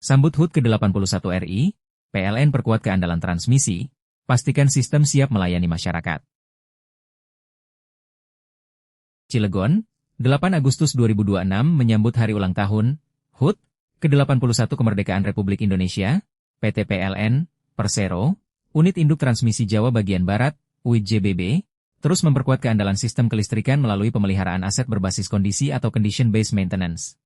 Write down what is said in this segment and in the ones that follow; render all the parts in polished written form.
Sambut HUT ke-81 RI, PLN perkuat keandalan transmisi, pastikan sistem siap melayani masyarakat. Cilegon, 8 Agustus 2026 menyambut hari ulang tahun, HUT, ke-81 Kemerdekaan Republik Indonesia, PT PLN, Persero, Unit Induk Transmisi Jawa Bagian Barat, UID-JBB, terus memperkuat keandalan sistem kelistrikan melalui pemeliharaan aset berbasis kondisi atau Condition-Based Maintenance.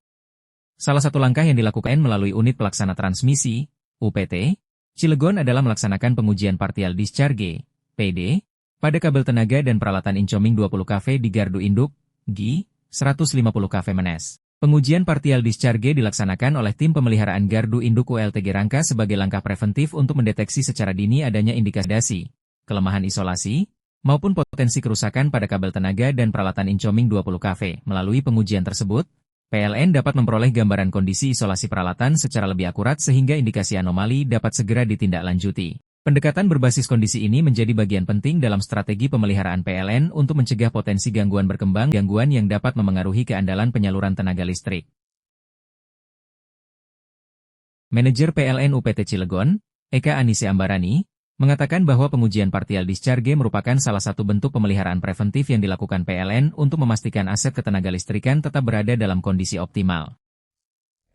Salah satu langkah yang dilakukan melalui Unit Pelaksana Transmisi, UPT, Cilegon adalah melaksanakan pengujian partial discharge, PD, pada kabel tenaga dan peralatan incoming 20 kV di gardu induk, GI, 150 kV menes. Pengujian partial discharge dilaksanakan oleh tim pemeliharaan gardu induk ULTG Rangka sebagai langkah preventif untuk mendeteksi secara dini adanya indikasi, kelemahan isolasi, maupun potensi kerusakan pada kabel tenaga dan peralatan incoming 20 kV. Melalui pengujian tersebut, PLN dapat memperoleh gambaran kondisi isolasi peralatan secara lebih akurat sehingga indikasi anomali dapat segera ditindaklanjuti. Pendekatan berbasis kondisi ini menjadi bagian penting dalam strategi pemeliharaan PLN untuk mencegah potensi gangguan berkembang yang dapat memengaruhi keandalan penyaluran tenaga listrik. Manajer PLN UPT Cilegon, Eka Anise Ambarani, mengatakan bahwa pengujian partial discharge merupakan salah satu bentuk pemeliharaan preventif yang dilakukan PLN untuk memastikan aset ketenaga listrikan tetap berada dalam kondisi optimal.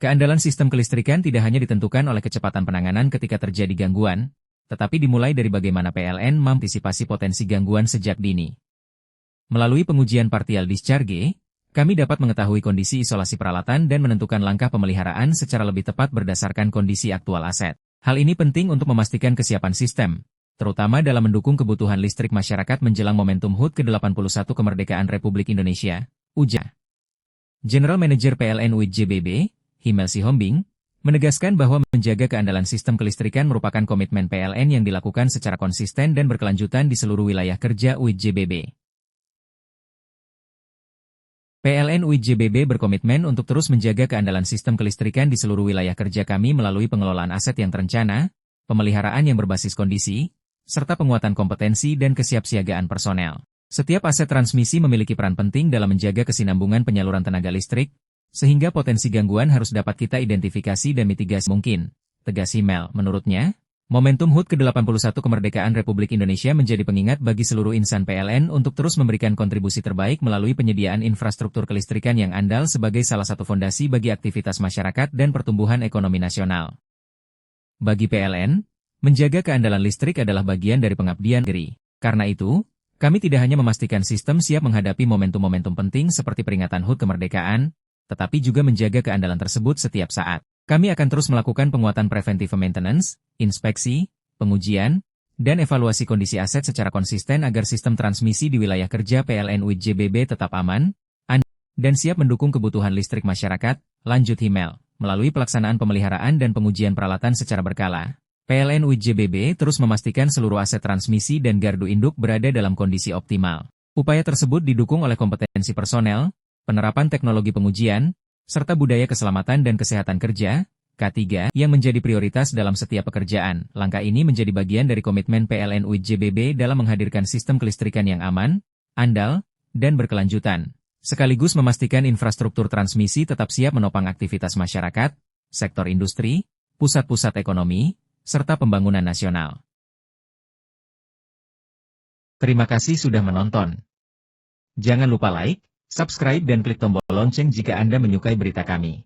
Keandalan sistem kelistrikan tidak hanya ditentukan oleh kecepatan penanganan ketika terjadi gangguan, tetapi dimulai dari bagaimana PLN mengantisipasi potensi gangguan sejak dini. Melalui pengujian partial discharge, kami dapat mengetahui kondisi isolasi peralatan dan menentukan langkah pemeliharaan secara lebih tepat berdasarkan kondisi aktual aset. Hal ini penting untuk memastikan kesiapan sistem, terutama dalam mendukung kebutuhan listrik masyarakat menjelang momentum HUT ke-81 Kemerdekaan Republik Indonesia, ujar General Manager PLN UID-JBB, Himel Sihombing, menegaskan bahwa menjaga keandalan sistem kelistrikan merupakan komitmen PLN yang dilakukan secara konsisten dan berkelanjutan di seluruh wilayah kerja UID-JBB. PLN UID-JBB berkomitmen untuk terus menjaga keandalan sistem kelistrikan di seluruh wilayah kerja kami melalui pengelolaan aset yang terencana, pemeliharaan yang berbasis kondisi, serta penguatan kompetensi dan kesiapsiagaan personel. Setiap aset transmisi memiliki peran penting dalam menjaga kesinambungan penyaluran tenaga listrik, sehingga potensi gangguan harus dapat kita identifikasi dan mitigasi mungkin, tegas Himel. Menurutnya, momentum HUT ke-81 Kemerdekaan Republik Indonesia menjadi pengingat bagi seluruh insan PLN untuk terus memberikan kontribusi terbaik melalui penyediaan infrastruktur kelistrikan yang andal sebagai salah satu fondasi bagi aktivitas masyarakat dan pertumbuhan ekonomi nasional. Bagi PLN, menjaga keandalan listrik adalah bagian dari pengabdian diri. Karena itu, kami tidak hanya memastikan sistem siap menghadapi momentum-momentum penting seperti peringatan HUT kemerdekaan, tetapi juga menjaga keandalan tersebut setiap saat. Kami akan terus melakukan penguatan preventive maintenance, inspeksi, pengujian, dan evaluasi kondisi aset secara konsisten agar sistem transmisi di wilayah kerja PLN UID-JBB tetap aman, dan siap mendukung kebutuhan listrik masyarakat, lanjut Himel. Melalui pelaksanaan pemeliharaan dan pengujian peralatan secara berkala, PLN UID-JBB terus memastikan seluruh aset transmisi dan gardu induk berada dalam kondisi optimal. Upaya tersebut didukung oleh kompetensi personel, penerapan teknologi pengujian, serta budaya keselamatan dan kesehatan kerja, K3, yang menjadi prioritas dalam setiap pekerjaan. Langkah ini menjadi bagian dari komitmen PLN UID-JBB dalam menghadirkan sistem kelistrikan yang aman, andal, dan berkelanjutan, sekaligus memastikan infrastruktur transmisi tetap siap menopang aktivitas masyarakat, sektor industri, pusat-pusat ekonomi, serta pembangunan nasional. Terima kasih sudah menonton. Jangan lupa like, subscribe dan klik tombol lonceng jika Anda menyukai berita kami.